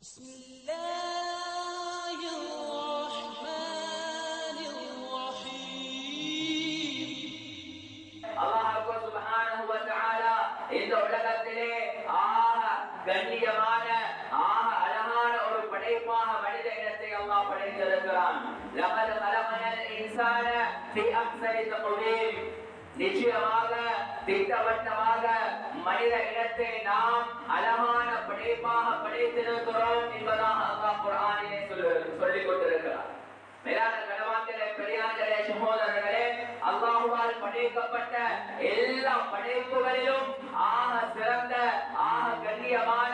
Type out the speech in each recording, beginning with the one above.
بسم الله الرحمن الرحيم. الله سبحانه وتعالى இந்த உலகத்திலே கண்ணியமான அழகான ஒரு படைப்பாக மனித இனத்தை அல்லாஹ் படைத்திருக்கிறான். لقد خلقنا الإنسان في أحسن تقويم. நிச்சயமாக திட்டவட்டமாக மனித இனத்தை நாம் அழகான படைப்பாக படைத்திருக்கிறோம் என்பதாக அல்லாஹ் குர்ஆனிலே சொல்லிக் கொண்டிருக்கிறார். மேலான கணவான்களே, பெரியார்களே, சகோதரர்களே, அல்லாஹ்வால் படைக்கப்பட்ட எல்லா படைப்புகளிலும் சிறந்த கண்ணியமான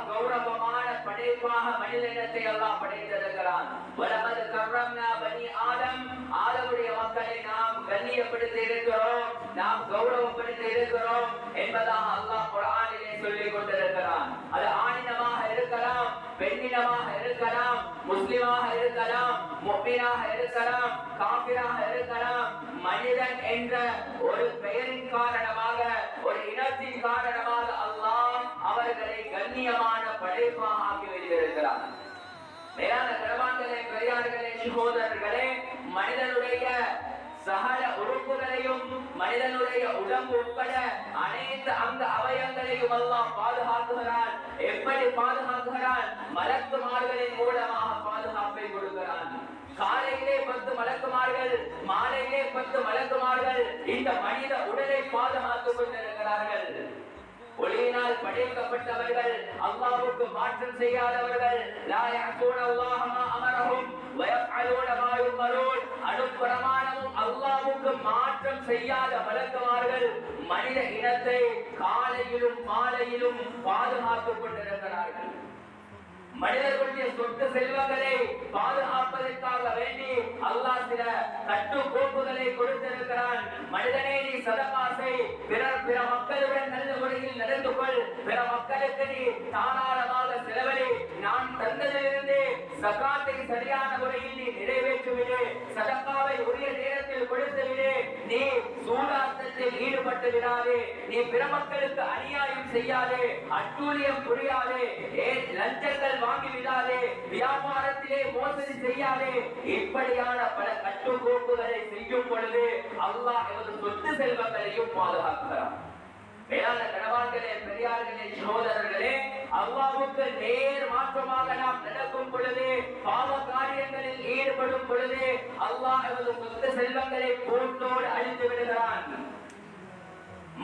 கௌரவமான படைப்பாக மனித இனத்தை அல்லாஹ் படைத்திருக்கிறான். வலகத் கர்ரம்னா பனி ஆதம், ஆதமுடைய மக்களை நாம் கண்ணியப்படுத்தி இருக்கிறோம், நாம் கௌரவப்படுத்தி இருக்கிறோம் என்பதாக அல்லாஹ் குர்ஆனிலே சொல்லிக் கொண்டிருக்கிறான். அது ஆணினமாக இருக்கலாம், பெண்ணினமாக இருக்கலாம், முஸ்லிமாக இருக்கலாம், முஃமினாக இருக்கலாம், காஃபிராக இருக்கலாம். மனிதன் என்ற ஒரு பெயரின் காரணமாக, ஒரு இனத்தின் காரணமாக அல்லாஹ் அவர்களை கண்ணியமான படைப்பாக ஆக்கி வைத்திருக்கிறார். மேலான கணவான்களே, பெரியார்களே, சகோதரர்களே, மனிதனுடைய சகல உறுப்புகளையும் மனிதனுடைய உடம்பு உட்பட அனைத்து அங்க அவயங்களையும் அல்லாஹ் பாதுகாக்குகிறான். எப்படி பாதுகாக்குகிறான்? மலக்குமார்களின் மூலமாக பாதுகாப்பை கொடுக்கிறான். காலையிலே 10 மலக்குமார்கள், மாலையிலே 10 மலக்குமார்கள் இந்த மனித உடலை பாதுகாத்துக் கொண்டிருக்கிறார்கள். ஒளியினால் படைக்கப்பட்டவர்கள், அல்லாஹ்வுக்கு மாற்றம் செய்யாதவர்கள், லா யஅஸூன அல்லாஹ மா அமரஹும் வ யஃஅலூன மா யுமரூன், அனுப்பிரமாணமும் அல்லாஹ்வுக்கு மாற்றம் செய்யாத மலக்குமார்கள் மனித இனத்தை காலையிலும் மாலையிலும் பாதுகாத்துக் கொண்டிருக்கிறார்கள். மனிதர்களுடைய சொத்து செல்வங்களை பாதுகாப்பதற்காக வேண்டி அல்லாஹ் சில கட்டுக்கோப்புகளை கொடுத்திருக்கிறான். மனிதனே, நீ சதகா செய், பிற மக்களுடன் நல்ல முறையில் நடந்து கொள், பிற மக்களுக்கு நீ தாராளமாக செலவழி, நான் தந்ததிலிருந்து சகாத்தை சரியான முறையில் நீ நிறைவேற்றிவிடு, சதகாவை உரிய நேரத்தில் கொடுத்து விடு, நீ சூதாட்டத்தில் ஈடுபட்டு விடாதே, நீ பிற மக்களுக்கு அநியாயம் செய்யாதே, அட்டூழியம் புரியாதே, லஞ்சங்கள் வாங்கி விடாதே, வியாபாரத்திலே மோசடி செய்யாதே. இப்படியான பல கட்டுக்கோப்புகளை செய்யும் பொழுது அல்லாஹ் எமது சொத்து செல்வங்களையும் பாதுகாக்கிறார். மேலான கணவான்களே, பெரியார்களே, சகோதரர்களே, அல்லாஹ்வுக்கு நேர் மாற்றமாக நாம் நடக்கும் பொழுது, பாவ காரியங்களில் ஈடுபடும் பொழுது அல்லாஹ் எமது சொத்து செல்வங்களை போட்டோடு அழித்து விடுகிறான்.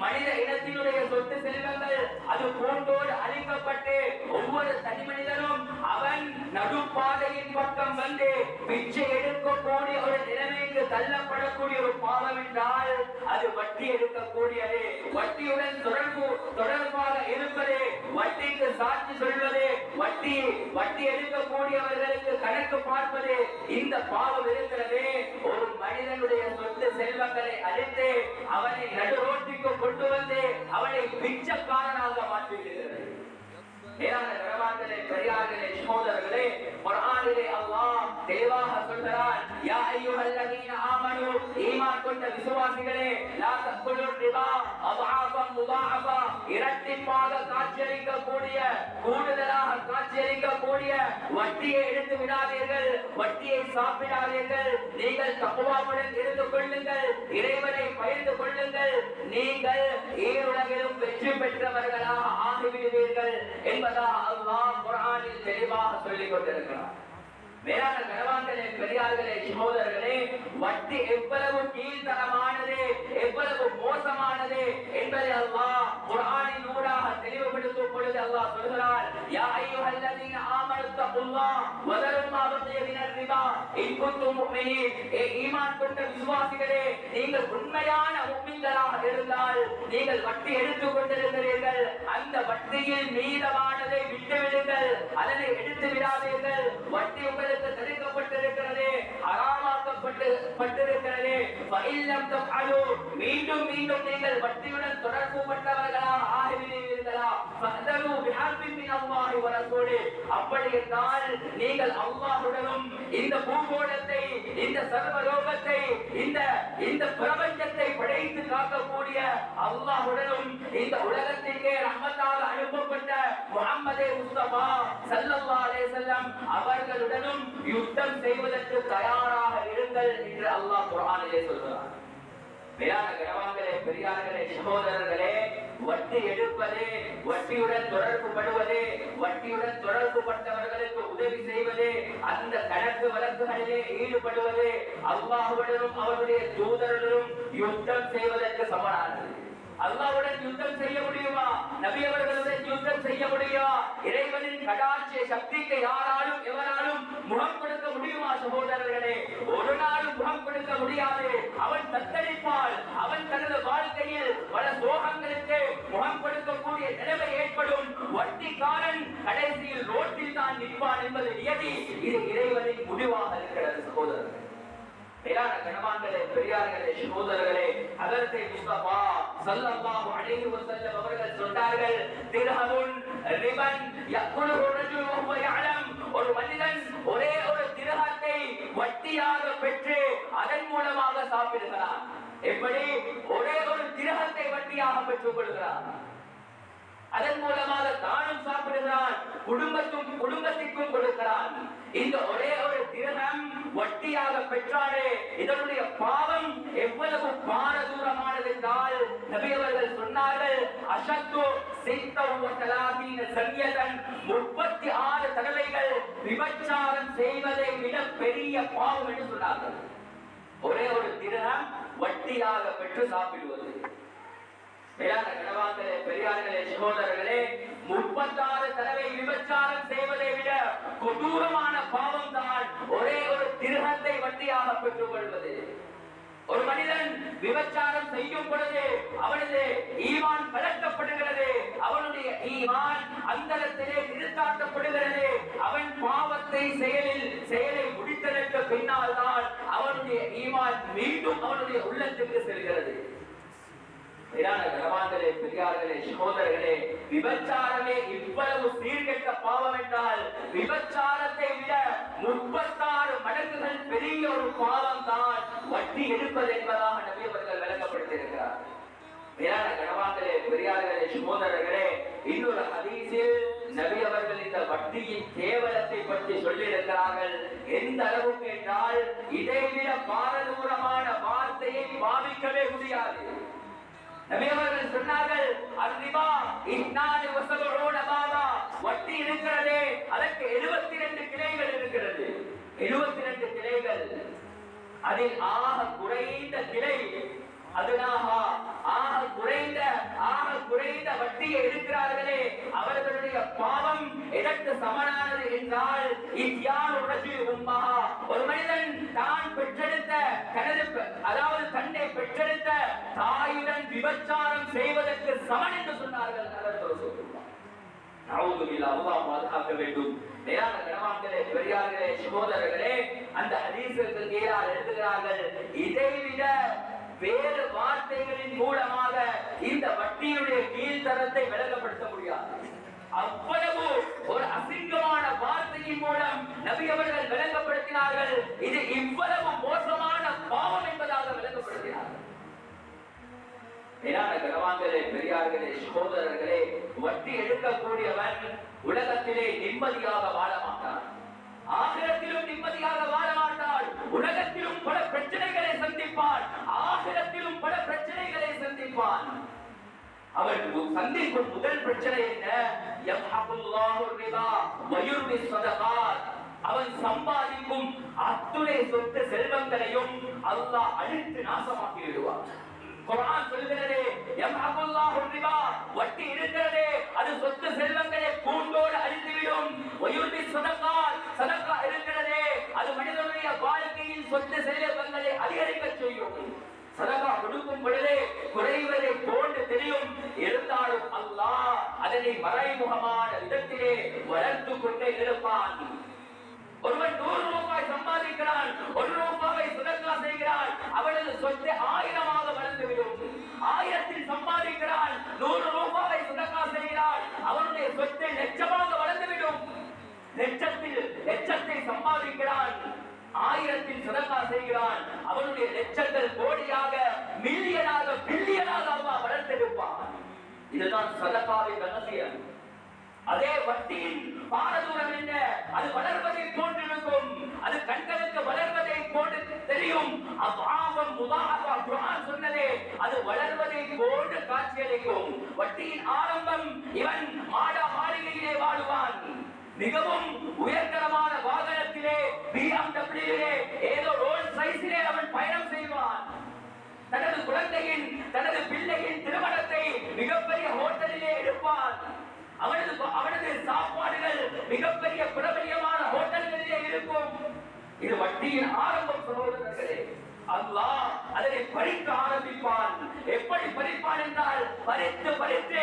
மனித இனத்தினுடைய சொத்து செல்வங்கள் அது போன்றோடு அழிக்கப்பட்டு ஒவ்வொரு தனி மனிதனும் அவன் நடுப்பாதையின் பக்கம் வந்து பிச்சை எடுக்கக்கூடிய ஒரு நிலைமைக்கு தள்ளப்படக்கூடிய ஒரு பாவம் என்றால் அது வட்டி எடுக்கக்கூடியது. வட்டியுடன் தொடர்பாக இருப்பது, வட்டிக்கு சாட்சி சொல்வது, வட்டி எடுக்கக்கூடியவர்களுக்கு கணக்கு பார்ப்பது, இந்த பாவம் இருக்கிறது. ஒரு மனிதனுடைய சொத்து செல்வங்களை அழித்து அவனை நடுரோட்டிற்கு கொண்டு வந்து அவனை பிச்சைக்காரனாக மாற்றிவிடுகிறது. மேலான கணவான்களே, பெரியார்களே, சகோதரர்களே, குர்ஆனிலே அல்லாஹ் தெளிவாக சொல்கிறான், யா அய்யுஹல்லதீன ஆமனூ, ஈமான் கொண்ட விசுவாசிகளே, லா தக்குலு ரிபா அத்ஆஃபன் முதாஅஃபா, இரட்டிப்பாக காட்சியளிக்கக்கூடிய, கூடுதலாக காட்சியளிக்கக்கூடிய வட்டியை எடுத்து விடாதீர்கள், வட்டியை சாப்பிடாதீர்கள். நீங்கள் தக்வாவுடன் இருந்து கொள்ளுங்கள், இறைவனை பயந்து கொள்ளுங்கள், நீங்கள் ஈருலகிலும் வெற்றி பெற்றவர்களாக ஆகிவிடுவீர்கள் என்பதாக அல்லாஹ் குர்ஆனில் தெளிவாக சொல்லிக் கொண்டிருக்கிறார். மேலான கணவான்களே, பெரியார்களே, சகோதரர்களே, வட்டி எவ்வளவு கீழ்த்தரமானது, எவ்வளவு மோசமானது என்பதை அல்லாஹ் குர்ஆனின் ஊடாக தெளிவுபடுத்தும் பொழுது அல்லாஹ் சொல்கிறார், யா அய்யுஹல்லதீன ஆமனு தக்குல்லாஹ் வ தரு மா பகிய மினர் ரிபா இன் குன்தும் முஃமினீன். ஈமான் கொண்ட விசுவாசிகளே, நீங்கள் உண்மையான முஃமின்களாக இருந்தால் நீங்கள் வட்டி எடுத்துக் கொண்டிருக்கிறீர்கள், அந்த வட்டியில் மீதமானதை விட்டுவிடுங்கள், அதனை எடுத்து விடாதீர்கள். வட்டி உங்களுக்கு தடுக்கப்பட்டிருக்கிறது, ஹராமாக்கப்பட்டிருக்கிறது. ஃபஇல்லம் தஃஅலு, மீண்டும் மீண்டும் நீங்கள் வட்டியுடன் தொடர்பு பட்டவர்களாக ஆகிவிடுவீர்களா? ஃபஅதரு பிஹர்பின் மின் அல்லாஹி வ ரசூலி, அப்படி என்றால் நீங்கள் அல்லாஹ்வுடனும் இந்த பூகோளத்தை, இந்த சர்வலோகத்தை, இந்த பிரபஞ்சத்தை படைத்து காக்கக்கூடிய அல்லாஹ்வுடனும் இந்த உலகத்திற்கே ரஹ்மத்தாக அனுப்பப்பட்ட முஹம்மது முஹம்மதே முஸ்தபா ஸல்லல்லாஹு அலைஹி வஸல்லம் அவர்களுடனும் யுத்தம் செய்வதற்கு தயாராக இருங்கள் என்று அல்லாஹ் குர்ஆனிலே சொல்கிறார். மேலான கனவான்களே, பெரியார்களே, சகோதரர்களே, வட்டி எடுப்பது, வட்டியுடன் தொடர்பு படுவது, வட்டியுடன் தொடர்பு பட்டவர்களுக்கு உதவி செய்வது, அந்த கணக்கு வழக்குகளிலே ஈடுபடுவது அல்லாஹ்வுடனும் அவருடைய தூதருடனும் யுத்தம் செய்வதற்கு சமமானது. அல்லாஹ்வுடன் யுத்தம் செய்ய முடியுமா? நபி அவர்களுடன் யுத்தம் செய்ய முடியுமா? இறைவனின் கடாட்சிய சக்திக்கு யாராலும் எவராலும் முகம் கொடுக்க முடியுமா? சகோதரர்களே, ஒரு நாளும் முகம் கொடுக்க முடியாது. அவன் தத்தளிப்பால், அவன் தனது வாழ்க்கையில் பல சோகங்களுக்கு முகம் கொடுக்கக்கூடிய நிலைமை ஏற்படும். வட்டிக்காரன் கடைசியில் ரோட்டில் தான் நிற்பான் என்பது நியதி. இது இறைவனின் முடிவாக இருக்கிறது. சகோதரர்களே, மேலான கனவான்களே, பெரியார்களே, சகோதரர்களே, ஹஜ்ரத் முஸ்தபா ஸல்லல்லாஹு அலைஹி வஸல்லம் அவர்கள் சொன்னார்கள், திர்ஹமுன் ரிபன் யக்குலுஹு ரஜுலுன் வஹுவ யஅலம். ஒரு மனிதன் ஒரே ஒரு திர்ஹத்தை வட்டியாக பெற்று அதன் மூலமாக சாப்பிடுகிறான். எப்படி? ஒரே ஒரு திர்ஹத்தை வட்டியாக பெற்றுக் கொள்கிறான், அதன் மூலமாக தானும் சாப்பிடுகிறான், குடும்பத்திற்கும் கொடுக்கிறான். இந்த ஒரே ஒரு திரகம் வட்டியாக பெற்றாலே இதனுடைய பாவம் எவ்வளவு பாரதூரமானது என்றால் நபி அவர்கள் சொன்னார்கள், அஷத்து 36 சன்யதன், 36 தடவைகள் விபச்சாரம் செய்வதை விட பெரிய பாவம் என்று சொன்னார்கள். ஒரே ஒரு திரகம் வட்டியாக பெற்று சாப்பிடுவது. மேலான கனவான்களே, பெரியார்களே, சகோதரர்களே, 36 தடவை விபச்சாரம் செய்வதை விட கொடூரமான பாவம் தான் ஒரே ஒரு திர்ஹத்தை வட்டியாக பெற்றுக் கொள்வது. ஒரு மனிதன் விபச்சாரம் செய்யும் பொழுது அவனது ஈமான் கலக்கப்படுகிறது, அவனுடைய ஈமான் அந்தரத்திலே நிறுத்தாட்டப்படுகிறது. அவன் பாவத்தை செயலை முடித்ததற்கு பின்னால் தான் அவனுடைய ஈமான் மீண்டும் அவனுடைய உள்ளத்துக்கு செல்கிறது. மேலான கனவான்களே, பெரியார்களே, சகோதரர்களே, விபச்சாரமே இவ்வளவு சீர்கெட்ட பாவம் என்றால் விபச்சாரத்தை விட 36 மடங்குகள் பெரிய ஒரு பாவம் தான் வட்டி எடுப்பது என்பதாக நபி அவர்கள் விளக்கப்படுத்தியிருக்கிறார். மேலான கனவான்களே, பெரியார்களே, சகோதரர்களே, இன்னொரு ஹதீஸில் நபி அவர்கள் இந்த வட்டியின் கேவலத்தை பற்றி சொல்லியிருக்கிறார்கள். எந்த அளவுக்கு என்றால் இதைவிட பாரதூரமான வார்த்தையை பாவிக்கவே முடியாது. நபி அவர்கள் சொன்னார்கள், அர்ரிபா 72 பாபா, வட்டி இருக்கிறதே அதற்கு 72 கிளைகள் இருக்கிறது. 72 கிளைகள். அதில் ஆக குறைந்த கிளை, அதனாக ஆக குறைந்த வட்டியை எடுக்கிறார்களே அவர்களுடைய பாவம் எதற்கு சமனானது என்றால், ஒரு மனிதன் தான் பெற்றெடுத்த அதாவது தன்னை பெற்றெடுத்த தாயுடன் விபச்சாரம் செய்வதற்கு சமன் என்று சொன்னார்கள். அல்லாஹ் பாதுகாக்க வேண்டும். மேலான கனவான்களே, பெரியார்களே, சகோதரர்களே, அந்த ஹதீஸுக்கு கீழே எழுதுகிறார்கள், இதைவிட வேறு வார்த்தைகளின் மூலமாக இந்த வட்டியுடைய கீழ்த்தரத்தை விளங்கப்படுத்த முடியாது. அவ்வளவு ஒரு அசிங்கமான வார்த்தையின் மூலம் நபி அவர்கள் விளங்கப்படுத்தினார்கள். இது இவ்வளவு மோசமான பாவம் என்பதாக விளங்கப்படுத்தினார்கள். மேலான கனவான்களே, பெரியார்களே, சகோதரர்களே, வட்டி எடுக்கக்கூடியவன் உலகத்திலே நிம்மதியாக வாழ மாட்டான், ஆகிரத்திலும் நிம்மதியாக வாழ மாட்டான். உலகத்திலும் பல பிரச்சனைகளை சந்திப்பான், ஆகிரத்திலும் பல பிரச்சனைகளை சந்திப்பான். அவன் சந்திக்கும் முதல் பிரச்சனை என்ன? யம்ஹகுல்லாஹு ரிபா வ யுர்பி ஸதகாத். அவன் சம்பாதிக்கும் அத்துணை சொத்து செல்வங்களையும் அல்லாஹ் அழித்து நாசமாக்கி விடுவான். குர்ஆன் சொல்கிறது, யம்ஹகுல்லாஹு ரிபா, வட்டி இருக்கிறதே அது சொத்து செல்வங்களை பூண்டோடு அழித்துவிடும். வ யுர்பி ஸதகாத், சதகா இருக்கிறதே அது மனிதனுடைய வாழ்க்கையில் சொத்து செல்வங்களை அதிகரிக்க செய்யும். சதகா கொடுக்கும் பொழுதே குறைவதை போன்று தெரியும், இருந்தாலும் அல்லாஹ் அதனை மறைமுகமான விதத்திலே வளர்த்து கொண்டே இருப்பான். ஒருவன் 100 ரூபாய் சம்பாதிக்கிறான், 1 ரூபாயை சதகா செய்கிறான், அவனது சொத்து 1000ஆக வளர்ந்துவிடும். 1000 சம்பாதிக்கிறான், 100 ரூபாயை சதகா செய்கிறான், அவனுடைய சொத்து லட்சமாக வளர்ந்துவிடும். லட்சத்தை சம்பாதிக்கிறான், 1000 சதகா செய்கிறான், அவனுடைய லட்சங்கள் கோடியாக, மில்லியனாக, பில்லியனாக அல்லாஹ் வளர்த்தெடுப்பான். இதுதான் சதகாவின் ரகசியம். அதே வட்டியின் பாரதூரம் என்ன? அது வளர்வதை போன்றிருக்கும். அது கண்களுக்கு வளர்வதை போன்று தெரியும். அவ்வாவம் முதாஹபா குர்ஆன் சொன்னதே அது வளர்வதை போன்று காட்சியளிக்கும். வட்டியின் ஆரம்பம் இவன் மாடா மாளிகையிலே வாழுவான். மிகவும் உயர்தரமான வாகனத்திலே BMW ஏதோ ரோல்ஸ் ரைஸிலே அவன் பயணம் செய்வான். தனது குழந்தையின் தனது பிள்ளையின் திருமணத்தை மிகப்பெரிய ஹோட்டலிலே எடுப்பான். அவனது சாப்பாடுகள் மிகப்பெரிய பிரபலியமான ஹோட்டல்களிலே இருக்கும். இது வட்டியின் ஆரம்பம் சகோதரர்களே. அல்லாஹ் அதனை பறிக்க ஆரம்பிப்பான். எப்படி பறிப்பான் என்றால் பறித்து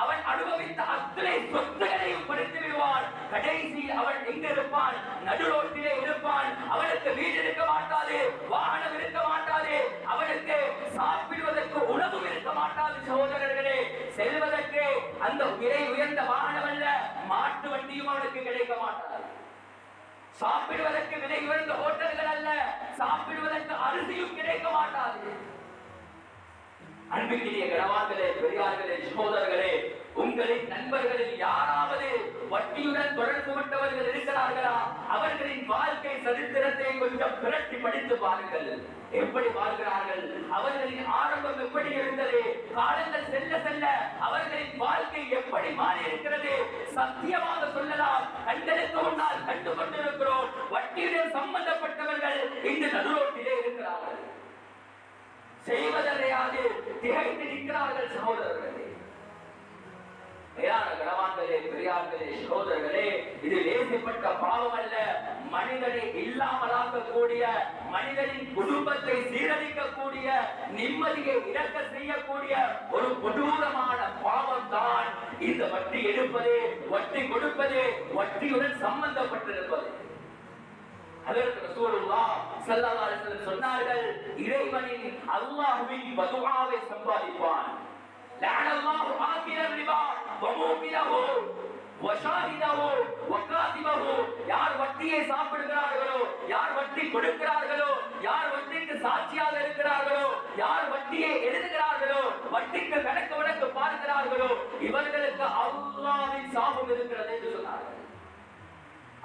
அவன் அனுபவித்த அத்தனை சொத்துகளையும் பறித்து விடுவான். கடைசியில் அவன் எங்க இருப்பான்? நடுரோட்டிலே இருப்பான். அவனுக்கு வீடு இருக்க மாட்டாது, வாகனம் இருக்க மாட்டாது, அவனுக்கு சாப்பிடுவதற்கு உணவு இருக்க மாட்டாது. சகோதரர்களே, செல்வதற்கு அந்த விலை உயர்ந்த வாகனம் அல்ல, மாட்டு வண்டியும் அவனுக்கு கிடைக்க மாட்டாது. சாப்பிடுவதற்கு விலை உயர்ந்த ஹோட்டல்கள் அல்ல, சாப்பிடுவதற்கு அரிசியும் கிடைக்க மாட்டாது. அன்பிற்கினிய கணவான்களே, பெரியார்களே, சகோதரர்களே, உங்களின் நண்பர்களில் யாராவது வட்டியுடன் தொடர்பு கொண்டவர்கள் இருக்கிறார்களா? அவர்களின் வாழ்க்கை சரித்திரத்தை கொஞ்சம் பிரட்டி படித்து பாருங்கள். எப்படி வாழ்கிறார்கள்? அவர்களின் ஆரம்பம் எப்படி இருந்தது? காலங்கள் செல்ல செல்ல அவர்களின் வாழ்க்கை எப்படி மாறி இருக்கிறது? சத்தியமாக சொல்லலாம், கண்களுக்கு முன்னால் கண்டு கொண்டிருக்கிறோம். வட்டியுடன் சம்பந்தப்பட்டவர்கள் இன்று நடுரோட்டிலே இருக்கிறார்கள். செய்வதறியாது திகைத்து நிற்கிறார்கள். சகோதரர்களே, மேலான கணவான்களே, பெரியார்களே, சகோதரர்களே, இது லேசிப்பட்ட பாவம் அல்ல. மனிதனை இல்லாமலாக்கக்கூடிய, மனிதனின் குடும்பத்தை சீரழிக்கக்கூடிய, நிம்மதியை இழக்க செய்யக்கூடிய ஒரு கொடூரமான பாவம் தான் இந்த வட்டி எடுப்பது, வட்டி கொடுப்பது, வட்டியுடன் சம்பந்தப்பட்டிருப்பது. அதற்கு ரசூலுல்லாஹ் ஸல்லல்லாஹு அலைஹி வஸல்லம் சொன்னார்கள், இறைவனின் அல்லாஹ்வின் பதுஆவை சம்பாதிப்பான். லஅனல்லாஹு ஆகிலர் ரிபா வமூகிலஹு வஷாஹிதஹு வகாதிபஹு. யார் வட்டியை சாப்பிடுகிறார்களோ, யார் வட்டி கொடுக்கிறார்களோ, யார் வட்டிக்கு சாட்சியாக இருக்கிறார்களோ, யார் வட்டியை எழுதுகிறார்களோ, வட்டிக்கு கணக்கு வழக்கு பார்க்கிறார்களோ, இவர்களுக்கு அல்லாஹ்வின் சாபம் இருக்கிறது என்று சொன்னார்கள்.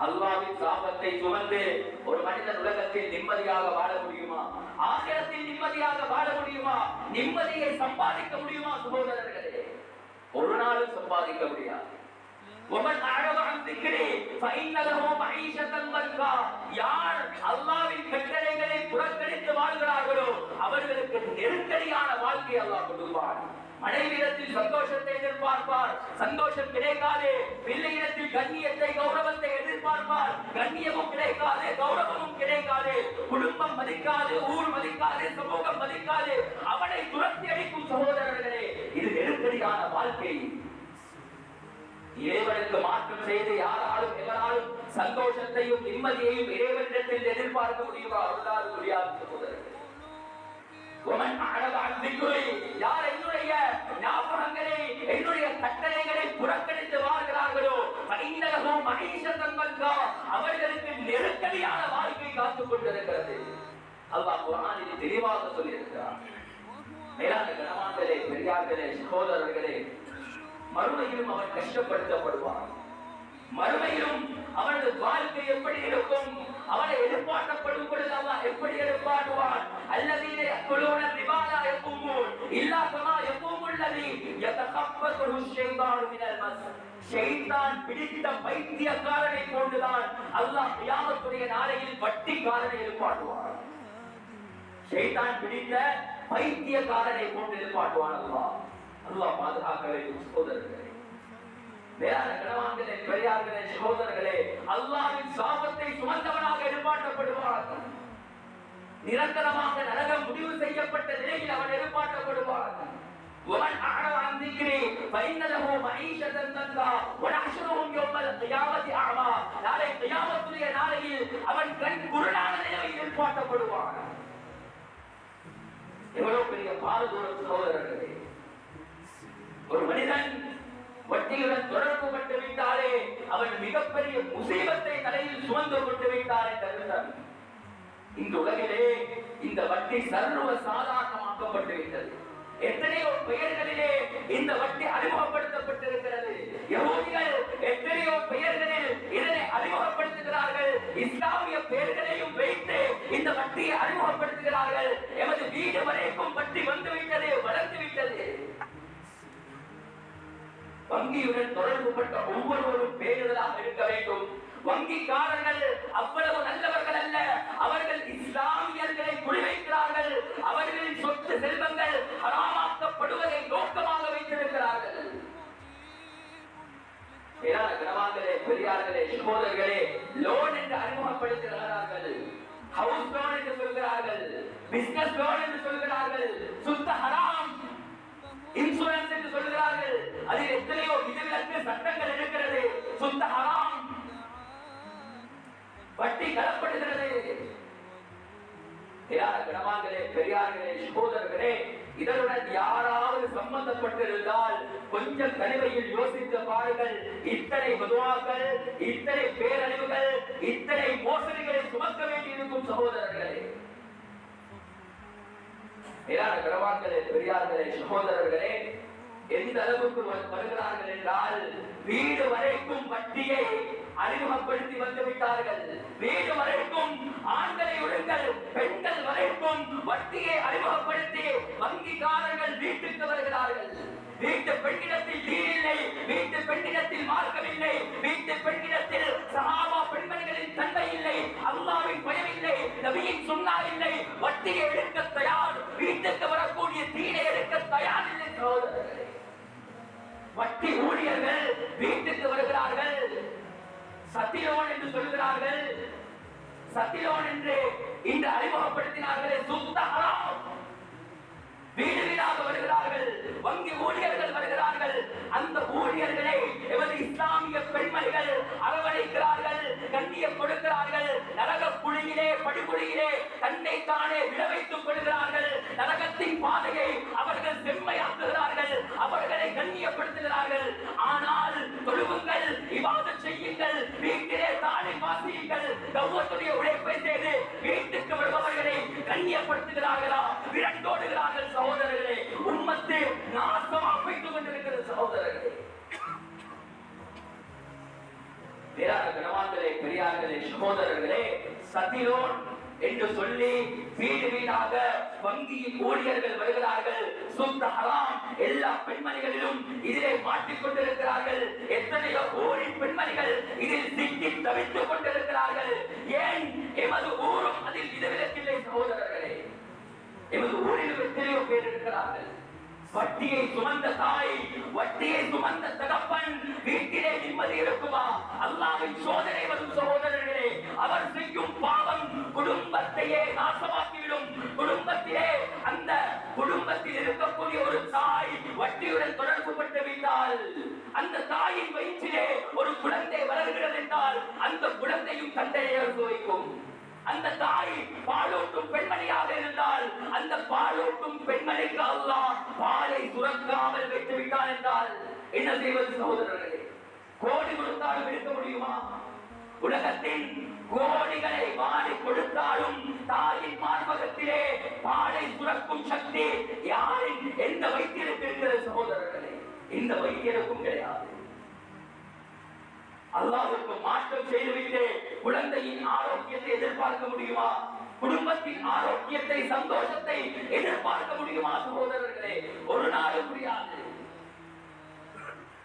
அல்லாஹ்வின் சாபத்தை சுமந்து ஒரு மனிதன் உலகத்தில் நிம்மதியாக வாழ முடியுமா? ஆகிரத்தில் நிம்மதியாக வாழ முடியுமா? நிம்மதியை சம்பாதிக்க முடியுமா? சகோதரர்களே, ஒரு நாளும் சம்பாதிக்க முடியாது. யார் அல்லாஹ்வின் கட்டளைகளை புறக்கணித்து வாழ்கிறார்களோ அவர்களுக்கு நெருக்கடியான வாழ்க்கை அல்லாஹ் கொடுப்பான். மனைவியிடத்தில் சந்தோஷத்தை எதிர்பார்ப்பார், சந்தோஷம் கிடைக்காது. பிள்ளையிடத்தில் கண்ணியத்தை, கௌரவத்தை எதிர்பார்ப்பார், கண்ணியமும் கிடைக்காது, கௌரவமும் கிடைக்காது. குடும்பம் மதிக்காது, ஊர் மதிக்காது, சமூகம் மதிக்காது. அவனை துரத்தி அடிக்கும். சகோதரர்களே, இது நெருக்கடியான வாழ்க்கை. இறைவனுக்கு மாற்றம் செய்து யாராலும் எவராலும் சந்தோஷத்தையும் நிம்மதியையும் இறைவனிடத்தில் எதிர்பார்க்க முடியுமா? அருளாது முடியாது. சகோதரர்களே, யார் என்னுடைய ஞாபகங்களை, என்னுடைய கட்டளைகளை புறக்கணித்து வாழ்கிறார்களோ அவர்களுக்கு நெருக்கடியான வாழ்க்கை காத்துக் கொண்டிருக்கிறது. அல்லாஹ் குர்ஆனில் தெளிவாக சொல்லியிருக்கிறார். மேலான கணவான்களே, பெரியார்களே, சகோதரர்களே, மறுமையிலும் அவன் கஷ்டப்படுத்தப்படுவான். மறுமையிலும் அவனது வாழ்க்கை எப்படி இருக்கும்? அவனை எதிர்பார்க்கப்படும் பொழுது அல்லாஹ் எப்படி எதிர்பார்ப்பான்? அல்லதீன யக்குலூன ரிபா லா யகூமூன் இல்லா கமா யகூமுல் லதீ யதகப்பதுஹு ஷைத்தானு மினல் மஸ். ஷைத்தான் பிடித்த பைத்தியக்காரனை போன்றுதான் அல்லாஹ் கியாமத்துடைய நாளையில் வட்டிக்காரனை எதிர்பார்ப்பான். ஷைத்தான் பிடித்த பைத்தியக்காரனை போன்று எதிர்பார்ப்பான் அல்லாஹ். அல்லாஹ் பாதுகாக்க வேண்டும். சகோதரர்களே, மேலான கணவான்களே, பெரியார்களே, சகோதரர்களே, அல்லாஹ்வின் சாபத்தை சுமந்தவனாக எதிர்பார்க்கப்படுவான். நிரந்தரமாக நரகம் முடிவு செய்யப்பட்ட நிலையில் அவன் எதிர்பார்க்கப்படுவான். ومن أعرض عن ذكري فإن له معيشة ضنكا ونحشره يوم القيامة أعمى. நாளை கியாமத்துடைய நாளையில் அவன் கண் குருடான நிலையில் எதிர்பார்க்கப்படுவான். எவ்வளவு பெரிய பாரதூரம் சகோதரர்களே. ஒரு மனிதன் வட்டியுடன் தொடர்பு கொண்டு விட்டாலே அவன் மிகப்பெரிய முசீபத்தை தலையில் சுமந்து கொண்டு விட்டார் என்ற அர்த்தம். இந்த உலகிலே இந்த வட்டி சர்வ சாதாரணமாக்கப்பட்டு விட்டது. எத்தனையோ பெயர்களிலே இந்த வட்டி அறிமுகப்படுத்தப்பட்டிருக்கிறது. யகூதிகள் எத்தனையோ பெயர்களில் இதனை அறிமுகப்படுத்துகிறார்கள். இஸ்லாமிய பெயர்களையும் வைத்து இந்த வட்டியை அறிமுகப்படுத்துகிறார்கள். எமது வீடு வரைக்கும் வட்டி வந்துவிட்டது, வளர்ந்து விட்டது. வங்கியுடன் தொடர்புபட்ட ஒவ்வொருவரும் பேருதலாக இருக்க வேண்டும். வங்கிக்காரர்கள் அவ்வளவு நல்லவர்கள் அல்ல. அவர்கள் இஸ்லாமியர்களை குறிவைக்கிறார்கள். அவர்களின் சொத்து செல்வங்கள் ஹராமாக்கப்படுவதை நோக்கமாக வைத்திருக்கிறார்கள். கனவான்களே, பெரியார்களே, சகோதரர்களே, லோன் என்று அறிமுகப்படுத்துகிறார்கள். ஹவுஸ் லோன் என்று சொல்கிறார்கள், பிசினஸ் லோன் என்று சொல்கிறார்கள், சுத்த ஹராம். இன்சூரன்ஸ் என்று சொல்கிறார்கள். அதில் எத்தனையோ விதிவிலக்கு சட்டங்கள் இருக்கிறது. சுத்த ஹராம். வட்டி கலப்படுகிறது. கனவான்களே, பெரியார்களே, சகோதரர்களே, இதனுடன் யாராவது சம்பந்தப்பட்டிருந்தால் கொஞ்சம் தனிமையில் யோசித்து பாருங்கள். இத்தனை மதுவாக்கள், இத்தனை பேரழிவுகள், இத்தனை மோசடிகளை சுமக்க வேண்டியிருக்கும் சகோதரர்களே. கனவான்களே, பெரியார்களே, சகோதரர்களே, எந்த அளவுக்கு வருகிறார்கள் என்றால் வீடு வரைக்கும் வட்டியை அறிமுகப்படுத்தி வந்துவிட்டார்கள். வீடு வரைக்கும் ஆண்களை விடுங்கள், பெண்கள் வரைக்கும் வட்டியை அறிமுகப்படுத்தி வங்கிக்காரர்கள் வீட்டுக்கு வருகிறார்கள். வீட்டு பெண்ணிடத்தில் தீன் இல்லை, வீட்டு பெண்ணிடத்தில் மார்க்கம் இல்லை, வீட்டு பெண்ணிடத்தில் சஹாபா பெண்மணிகளின் தன்மை இல்லை, அல்லாஹ்வின் பயம் இல்லை, நபியின் சுன்னா இல்லை. வட்டியை எடுக்க தயார், வீட்டுக்கு வரக்கூடிய தீனை எடுக்க தயார் இல்லை சகோதரர்களே. வட்டி ஊழியர்கள் வீட்டுக்கு வருகிறார்கள். சத்திலோன் என்று சொல்கிறார்கள். சத்திலோன் என்று இந்த அறிமுகப்படுத்தினார்களே, சுத்த ஹராம். வீடு வீடாக வருகிறார்கள். வங்கி ஊழியர்கள் வருகிறார்கள். அந்த ஊழியர்களை எமது இஸ்லாமிய பெண்மணிகள் அரவணைக்கிறார்கள், கண்ணியம் கொடுக்கிறார்கள். நரக குழியிலே, படுகொலியிலே தன்னை தானே விளைவித்துக் கொள்கிறார்கள். நரகத்தின் பாதையை அவர்கள் செம்மையாக்குகிறார்கள், அவர்களை கண்ணியப்படுத்துகிறார்கள். ஆனால் தொழுவுங்கள், இபாதத் செய்யுங்கள், வீட்டிலே தானே வாசியுங்கள், தௌவத்துடைய உழைப்பை செய்து வீட்டுக்கு வருபவர்களை கண்ணியப்படுத்துகிறார்களா? விரண்டோடுகிறார்கள் சகோதரர்களே. உம்மத்து நாசமாக வைத்துக் கொண்டிருக்கிறது சகோதரர்களே. கனவான்களே, பெரியார்களே, சகோதரர்களே, சத்திலோன் என்று சொல்லி வீடு வீடாக வங்கியின் ஊழியர்கள் வருகிறார்கள். சுத்த ஹராம். எல்லா பெண்மணிகளிலும் இதிலே மாட்டிக் கொண்டிருக்கிறார்கள். எத்தனையோ கோடி பெண்மணிகள் இதில் சிக்கி தவித்துக் கொண்டிருக்கிறார்கள். ஏன் எமது ஊரும் அதில் விதிவிலக்கில்லை சகோதரர்களே. எமது ஊரில் எத்தனையோ பேர் இருக்கிறார்கள். வட்டியை சுமந்த தாய், வட்டியை சுமந்த தகப்பன் வீட்டிலே நிம்மதி இருக்குமா? அல்லாஹ்வின் சோதனை வரும் சகோதரர்களே. அவர் செய்யும் பாவம் குடும்பத்தையே நாசமாக்கிவிடும். குடும்பத்திலே, அந்த குடும்பத்தில் இருக்கக்கூடிய ஒரு தாய் வட்டியுடன் தொடர்பு பட்டு விட்டால், அந்த தாயின் வயிற்றிலே ஒரு குழந்தை வளர்கிறது என்றால் அந்த குழந்தையும் தந்தையை அனுபவிக்கும். அந்த தாய் பாலூட்டும் பெண்மணியாக இருந்தால் அந்த பாலூட்டும் பெண்மணிக்கு அல்லாஹ் பாலை சுரக்காமல் வைத்து விட்டான் என்றால் என்ன செய்வது சகோதரர்களே? கோடி கொடுத்தாலும் எடுக்க முடியுமா? உலகத்தின் கோடிகளை வாரி கொடுத்தாலும் தாயின் மார்பகத்திலே பாலை சுரக்கும் சக்தி யாரின் எந்த வைத்தியருக்கு இருக்கிறது சகோதரர்களே? இந்த வைத்தியருக்கும் கிடையாது. அல்லாஹ்வுக்கு மாற்றம் செய்துவிட்டு குழந்தையின் ஆரோக்கியத்தை எதிர்பார்க்க முடியுமா? குடும்பத்தின் ஆரோக்கியத்தை, சந்தோஷத்தை எதிர்பார்க்க முடியுமா சகோதரர்களே? ஒரு நாளும் முடியாது.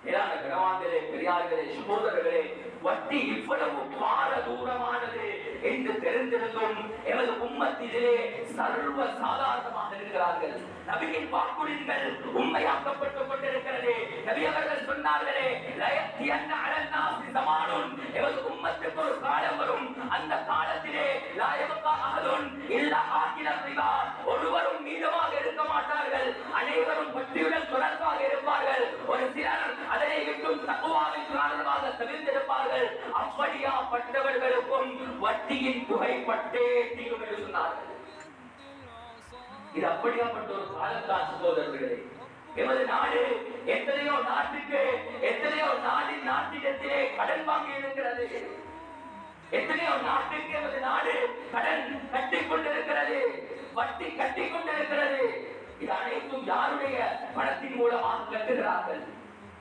கனவான்களே, பெரியார்களே, சகோதரர்களே, வட்டி இவ்வளவு பாரதூரமானது என்று தெரிந்திருந்தும் எமது உம்மத்திலே சர்வ சாதாரணமாக இருக்கிறார்கள். நபியின் வாக்குறுதிகள் உண்மையாக்கப்பட்டுக் கொண்டிருக்கிறது. நபி அவர்கள் சொன்னார்களே, லயத்தியன்ன அலல் நாஸி ஸமானுன், எமது உம்மத்துக்கு ஒரு காலம் வரும், அந்த காலத்திலே லா யபகா அஹதுன் இல்லா ஆகில ரிபா, ஒருவரும் மீதமாக இருக்க மாட்டார்கள், அனைவரும் வட்டியுடன் தொடர்பாக இருப்பார்கள். ஒரு சிலர் அதனை விட்டும் தக்வாவின் காரணமாக தவிர்த்திருப்பார்கள். அப்படியாப்பட்டவர்களுக்கும் வட்டியின் புகைப்பட்டே தீரும் என்று சொன்னார்கள். இது அப்படியாப்பட்ட ஒரு காலத்தான் சகோதரர்களே. எமது நாடு எத்தனையோ நாட்டுக்கு, எத்தனையோ நாட்டிடத்திலே கடன் வாங்கி இருக்கிறது. எத்தனையோ நாட்டுக்கு எமது நாடு கடன் கட்டிக் கொண்டிருக்கிறது, வட்டி கட்டிக் கொண்டிருக்கிறது. இது அனைத்தும் யாருடைய பணத்தின் மூலமாக கட்டுகிறார்கள்?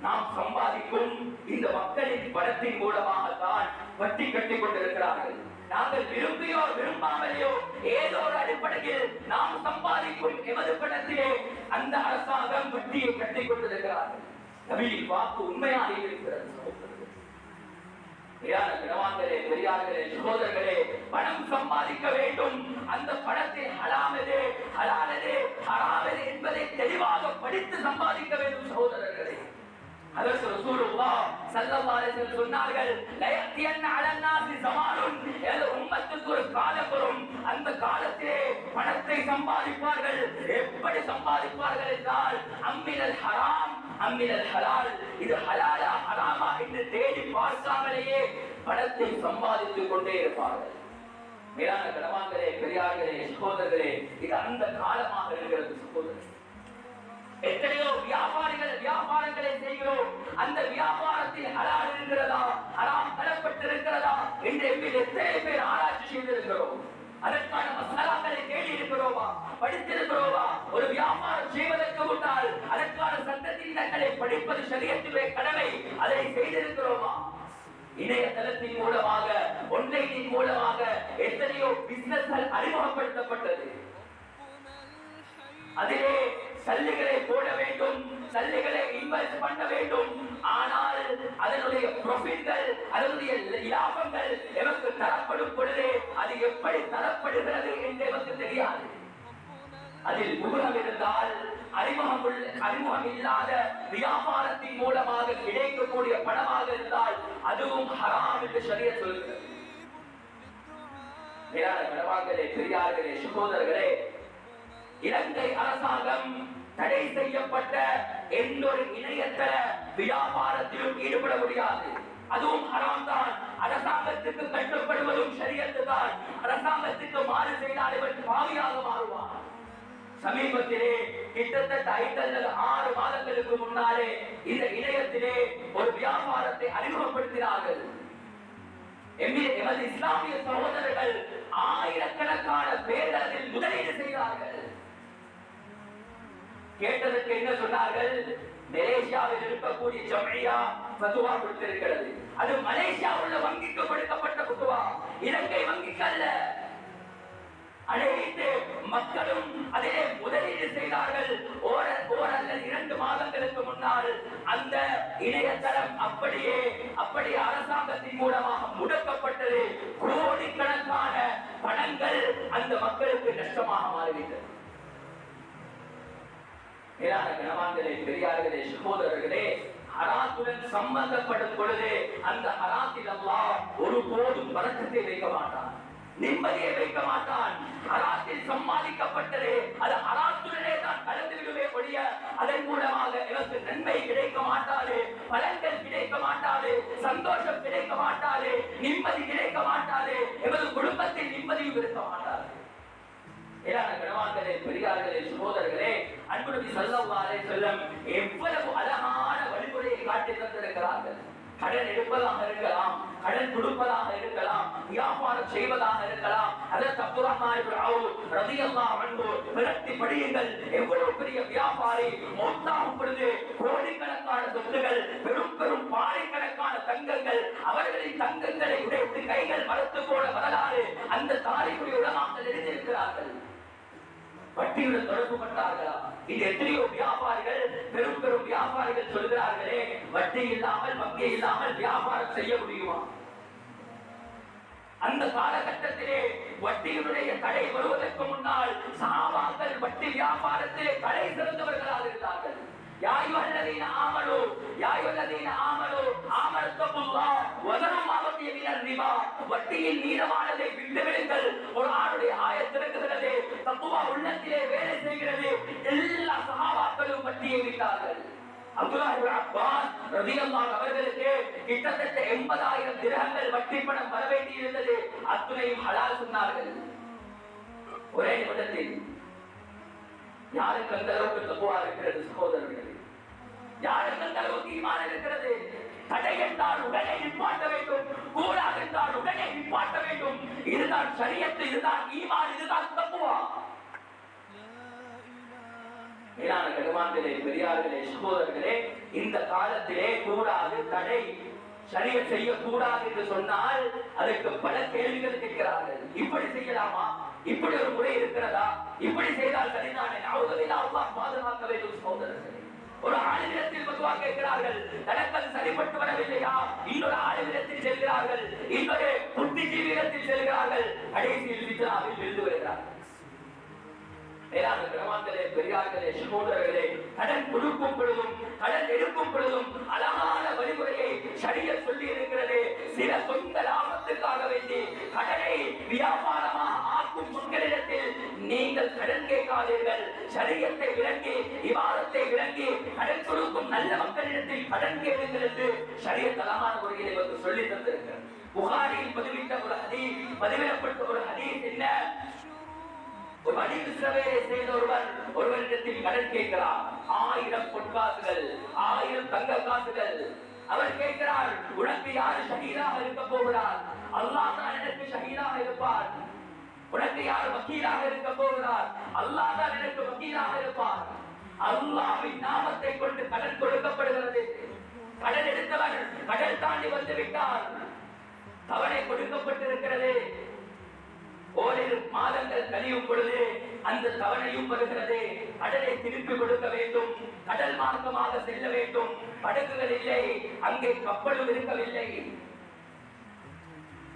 நாம் சம்பாதிக்கும் இந்த மக்களின் பணத்தின் மூலமாகத்தான் வட்டி கட்டிக் கொண்டிருக்கிறார்கள். நாங்கள் விரும்பியோ விரும்பாமலையோ ஏதோ ஒரு அடிப்படையில் நாம் சம்பாதிக்கும் எமது பணத்திலே அந்த அரசாங்கம் வட்டியை கட்டிக் கொண்டிருக்கிறார்கள். நபியின் வாக்கு உண்மையாக இருக்கிறது. பெரியார்களே, சகோதரர்களே, பணம் சம்பாதிக்க வேண்டும். அந்த பணத்தை ஹலாலது ஹலாலது ஹராமது என்பதை தெளிவாக படித்து சம்பாதிக்க வேண்டும் சகோதரர்களே. அதற்கு ரசூலுல்லாஹ் ஸல்லல்லாஹு அலைஹி வஸல்லம் சொன்னார்கள், லயத்தியன் அலன்னாசி ஸமானுன், இந்த உம்மத்துக்கு ஒரு காலம் வரும், அந்த காலத்திலே பணத்தை சம்பாதிப்பார்கள். எப்படி சம்பாதிப்பார்கள் என்றால், அம்மினல் ஹராம் அம்மினல் ஹலால், இது ஹலாலா ஹராமா என்று தேடி பார்க்காமலேயே பணத்தை சம்பாதித்துக் கொண்டே இருப்பார்கள். மேலான கணவான்களே, பெரியார்களே, சகோதரர்களே, இது அந்த காலமாக இருக்கிறது சகோதரர். எத்தனையோ வியாபாரங்களை செய்கிறோம். அந்த வியாபாரத்தில் ஹலால் இருக்கிறதா, ஹராம் கலப்பட்டிருக்கிறதா என்று எத்தனை பேர் ஆராய்ச்சி செய்திருக்கிறோம். அதற்கான மசாலாக்களை தேடி இருக்கிறோமா, படித்திருக்கிறோமா? ஒரு வியாபாரம் செய்வதற்கு முன்னால் அதற்கான சட்டத்திட்டங்களை படிப்பது ஷரியத்துடைய கடமை. அதை செய்திருக்கிறோமா? இணையதளத்தின் மூலமாக, ஒன்லைனின் மூலமாக எத்தனையோ பிசினஸ்கள் அறிமுகப்படுத்தப்பட்டது. அதிலே சல்லிகளை போட வேண்டும், சல்லிகளை இன்வெஸ்ட் பண்ண வேண்டும். ஆனால் அதனுடைய ப்ராஃபிட்கள், அதனுடைய லாபங்கள் எமக்கு தரப்படும் பொழுது அது எப்படி தரப்படுகிறது என்று எமக்கு தெரியாது. அதில் முகம் இருந்தால், அறிமுகம் இல்லாத வியாபாரத்தின் மூலமாக கிடைக்கக்கூடிய பணமாக இருந்தால் அதுவும் ஹராம் என்று ஷரியத் சொல்கிறது. கணவான்களே, பெரியார்களே, சகோதரர்களே, இலங்கை அரசாங்கம் தடை செய்யப்பட்ட எந்த ஒரு இணையதள வியாபாரத்திலும் ஈடுபட முடியாது. அதுவும் ஹராம் தான். அரசாங்கத்துக்கு கட்டுப்படுவதும் ஷரியத்து தான். அரசாங்கத்துக்கு மாறு செய்தால் இவர் பாவியாக மாறுவார். சமீபத்திலே கிட்டத்தட்ட 5 அல்லது 6 மாதங்களுக்கு முன்னாலே இந்த இணையத்திலே ஒரு வியாபாரத்தை அறிமுகப்படுத்தினார்கள். எமது இஸ்லாமிய சகோதரர்கள் ஆயிரக்கணக்கான பேர் அதில் முதலீடு செய்தார்கள். கேட்டதற்கு என்ன சொன்னார்கள்? மலேசியாவில் இருக்கக்கூடிய ஜம்இயா ஃபத்வா கொடுத்திருக்கிறது. அது மலேசியாவில் உள்ள வங்கிக்கு கொடுக்கப்பட்ட ஃபத்வா, இலங்கை வங்கிக்கு அல்ல. அனைத்து மக்களும் அதிலே முதலீடு செய்தார்கள். அல்லது 2 மாதங்களுக்கு முன்னால் அந்த இணையதளம் அப்படியே அரசாங்கத்தின் மூலமாக முடக்கப்பட்டது. கோடிக்கணக்கான பணங்கள் அந்த மக்களுக்கு நஷ்டமாக மாறிவிட்டது. மேலான கணவான்களே, பெரியார்களே, சகோதரர்களே, ஹராத்துடன் சம்பந்தப்படும் பொழுது அந்த ஹராத்தில் அல்லாஹ் ஒருபோதும் பரக்கத்தை வைக்க மாட்டான், நிம்மதியை வைக்க மாட்டான். ஹராத்தில் சம்பாதிக்கப்பட்டது அது ஹராத்துடனே தான் கலந்து விடுவே ஒழிய அதன் மூலமாக எனக்கு நன்மை கிடைக்க மாட்டாது, பலன்கள் கிடைக்க மாட்டாது, சந்தோஷம் கிடைக்க மாட்டாது, நிம்மதி கிடைக்க மாட்டாது, எமது குடும்பத்தில் நிம்மதியும் இருக்க மாட்டாது. பெரியார்களே, சகோதரர்களே, அன்பு நபி ஸல்லல்லாஹு அலைஹி வஸல்லம் எவ்வளவு அழகான வழிமுறையை காட்டி தந்திருக்கிறார்கள். கடன் எடுப்பதாக இருக்கலாம், கடன் கொடுப்பதாக இருக்கலாம், வியாபாரம் செய்வதாக இருக்கலாம். ஹஜ்ரத் அப்துர்ரஹ்மான் இப்னு அவ்ஃப் ரலியல்லாஹு அன்ஹு விரட்டி படியுங்கள். எவ்வளவு பெரிய வியாபாரி, மௌத்தாகும் பொழுது கோடிக்கணக்கான சொத்துகள், பெரும் பெரும் பாறைக்கணக்கான தங்கங்கள், அவர்களின் தங்கங்களை உடைத்து கைகள் மரத்து போல வரலாறு அந்த தாரிகுடைய உலமாக்கள் எழுதியிருக்கிறார்கள். வட்டியுடன் தொடர்பு பட்டார்களா? இது எத்தனையோ வியாபாரிகள், பெரும் பெரும் வியாபாரிகள் சொல்கிறார்களே, வட்டி இல்லாமல், வங்கி இல்லாமல் வியாபாரம் செய்ய முடியுமா? அந்த காலகட்டத்திலே வட்டியினுடைய தடை வருவதற்கு முன்னால் சஹாபாக்கள் வட்டி வியாபாரத்திலே தடை சிறந்தவர்களாக இருந்தார்கள். யா அய்யுஹல்லதீன ஆமனூ யா அய்யுஹல்லதீன ஆமனூ ஆமனத்துல்லாஹ் வதரு மா பகிய மினர் ரிபா, வட்டியின் மீதமானதை விட்டுவிடுங்கள். குர்ஆனுடைய ஆயத் இருக்கிறது, தக்வா உள்ளத்திலே வேலை செய்கிறது. எல்லா சஹாபாக்களும் வட்டியை விட்டார்கள். அப்துல்லாஹ் இப்னு அப்பாஸ் ரலியல்லாஹு அவர்களுக்கு கிட்டத்தட்ட 80,000 திரஹங்கள் வட்டி பணம் வர வேண்டி இருந்தது. அத்துணையும் ஹலால் சொன்னார்கள். ஒரே நிமிடத்தில் யாருக்கு அந்த அளவுக்கு தக்வா இருக்கிறது சகோதரர்களே? யாருக்கு அந்த அளவுக்கு ஈமான் இருக்கிறது? தடை என்றால் உடனே நிப்பாட்ட வேண்டும், கூடாது என்றால் உடனே நிப்பாட்ட வேண்டும். இதுதான் ஷரியத், இதுதான் ஈமான், இதுதான் தக்வா. மேலான கனவான்களே, பெரியார்களே, சகோதரர்களே, இந்த காலத்திலே கூடாது, தடை, ஷரியத் செய்யக்கூடாது என்று சொன்னால் அதற்கு பல கேள்விகள் கேட்கிறார்கள். இப்படி செய்யலாமா? இப்படி ஒரு முறை இருக்கிறதா? இப்படி செய்தால் சரிதானே? அல்லாஹ் பாதுகாக்க வேண்டும் சகோதரர்களே. ஒரு ஆளுநரத்தில் பத்துவா கேட்கிறார்கள், தனக்கு சரிபட்டு வரவில்லையா? இன்னொரு ஆளுநரத்தில் செல்கிறார்கள், இன்னொரு புத்திஜீவியத்தில் செல்கிறார்கள், கடைசியில் ஃபித்னாவில் விழுந்து வருகிறார்கள். மேலான கனவான்களே, பெரியார்களே, சகோதரர்களே, கடன் கொடுக்கும் பொழுதும் கடன் எடுக்கும் பொழுதும் அழகான வழிமுறையை ஷரியத் சொல்லி இருக்கிறது. சில சொந்த லாபத்துக்காக வேண்டி கடனை வியாபாரமாக ஆக்கும் மக்களிடத்தில் நீங்கள் கடன் கேட்காதீர்கள். ஷரியத்தை விளங்கி, இபாதத்தை விளங்கி கடன் கொடுக்கும் நல்ல மக்களிடத்தில் கடன் கேளுங்கள் என்று ஷரியத் அழகான முறையில் இவருக்கு சொல்லி தந்திருக்கிறது. புகாரியில் பதிவிடப்பட்ட ஒரு ஹதீஸ் என்ன? ஒரு அடிவிசவேலை செய்த ஒருவரிடத்தில் கடன் கேட்கிறார். 1000 பொற்காசுகள், 1000 தங்க காசுகள். அவர் கேட்கிறார், உனக்கு யாரு ஷஹீதாக இருக்க போகிறார்? அல்லாஹ் தான் எனக்கு ஷஹீதாக இருப்பார். உனக்கு யார் வக்கீலாக இருக்க போகிறார்? அல்லாஹ் தான் எனக்கு வக்கீலாக இருப்பார். அல்லாஹ்வின் நாமத்தை கொண்டு கடன் கொடுக்கப்படுகிறது. கடன் எடுத்தவர் கடல் தாண்டி வந்து விட்டார், தவணை கொடுக்கப்பட்டிருக்கிறது. ஓரிரு மாதங்கள் கழியும் பொழுது அந்த தவணையும் வருகிறது. கடலை திருப்பி கொடுக்க வேண்டும், கடல் மார்க்கமாக செல்ல வேண்டும். படகுகள் இல்லை, அங்கே கப்பலும் இருக்கவில்லை.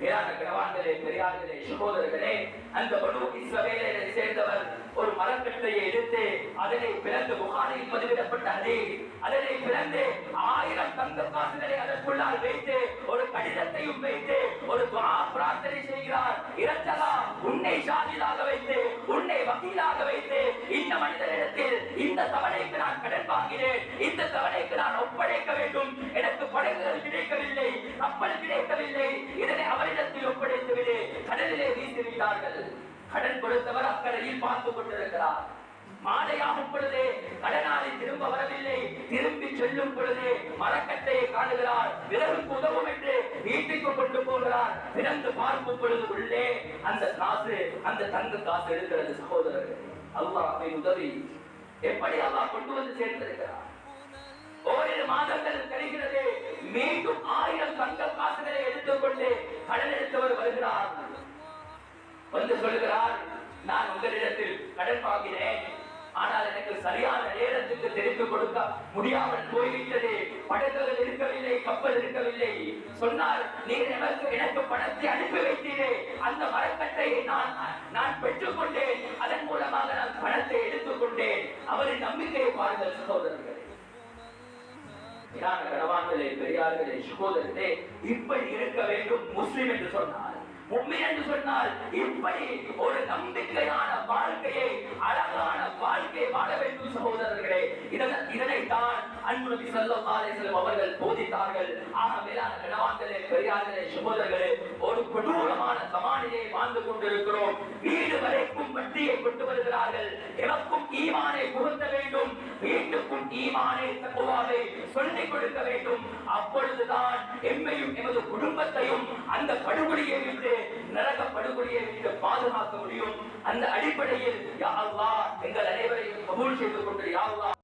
மேலான கனவான்களே, பெரியார்களே, சகோதரர்களே, அந்த பனு இஸ்ரவேலை சேர்ந்தவர் ஒரு மரக்கட்டையை எடுத்து அதனை பிளந்து, புகாரில் பதிவிடப்பட்ட அதனை பிளந்து 1000 தங்க காசுகளை அதற்குள்ளால் வைத்து ஒரு கடிதத்தையும் வைத்து ஒரு பிரார்த்தனை செய்கிறார். இரட்சகா, உன்னை ஷாஹிதாக வைத்து, உன்னை வக்கீலாக வைத்து, இந்த மனிதனிடத்தில் இந்த தவணைக்கு நான் கடன் வாங்கினேன், இந்த தவணைக்கு நான் ஒப்படைக்க வேண்டும். எனக்கு படகுகள் கிடைக்கவில்லை, கப்பல் கிடைக்கவில்லை. இதனை அவரிடத்தில் ஒப்படைத்து விடு. கடலிலே வீசிவிட்டார்கள். கடன் கொடுத்தவர் அக்கறையில் பார்த்துக் கொண்டிருக்கிறார். மாலையாகும் பொழுது கடனாளி திரும்ப வரவில்லை. திரும்பி செல்லும் பொழுது மரக்கட்டையை காணுகிறார். பிறருக்கு உதவும் என்று வீட்டுக்கு கொண்டு போகிறார். பிறந்து பார்க்கும் பொழுது உள்ளே அந்த காசு, அந்த தங்க காசு இருக்கிறது. சகோதரர்கள், அல்லாஹ்வின் உதவி எப்படி அல்லாஹ் கொண்டு வந்து சேர்ந்திருக்கிறார். ஓரிரு மாதங்கள் கழிகிறது. மீண்டும் 1000 தங்க காசுகளை எடுத்துக்கொண்டு கடன் எடுத்தவர் வருகிறார். வந்து சொல்கிறார், நான் உங்களிடத்தில் கடன் வாங்கினேன், ஆனால் எனக்கு சரியான நேரத்துக்கு திருப்பி கொடுக்க முடியாமல் போய்விட்டது. படகுகள் இருக்கவில்லை, கப்பல் இருக்கவில்லை. சொன்னார், நீர் எனக்கு பணத்தை அனுப்பி வைத்தீரே, அந்த மரக்கட்டையை நான் பெற்றுக்கொண்டேன். அதன் மூலமாக நான் பணத்தை எடுத்துக்கொண்டேன். அவரின் நம்பிக்கையை பாருங்கள் சகோதரர்களே. கனவான்களே, பெரியார்களே, சகோதரர்களே, இப்படி இருக்க வேண்டும் முஸ்லிம் என்று சொன்னார், முஃமின் என்று சொன்னால் இப்படி ஒரு நம்பிக்கையான வாழ்க்கையை, அழகான வாழ்க்கையை வாழ வேண்டும் சகோதரர்களே. இதனைத்தான் அன்பு நபி ஸல்லல்லாஹு அலைஹி வஸல்லம் அவர்கள் போதித்தார்கள். ஆக மேலான கனவான்களே, பெரியார்களே, சகோதரர்களே, ஒரு கொடூரமான சமாளியை வாழ்ந்து கொண்டிருக்கிறோம். வீடு வரைக்கும் வட்டியை கொண்டு வருகிறார்கள். எவருக்கும் ஈமானை புகுத்த வேண்டும், வீட்டுக்கும் ஈமானை, தக்வாவை சொல்லிக் கொடுக்க வேண்டும். அப்பொழுதுதான் எம்மையும் எமது குடும்பத்தையும் அந்த படுகொலியை விட்டு, நரக படுகொலியை விட்டு பாதுகாக்க முடியும். அந்த அடிப்படையில் யா அல்லாஹ் எங்கள் அனைவரையும் கபூல் செய்து கொண்டு யா அல்லாஹ்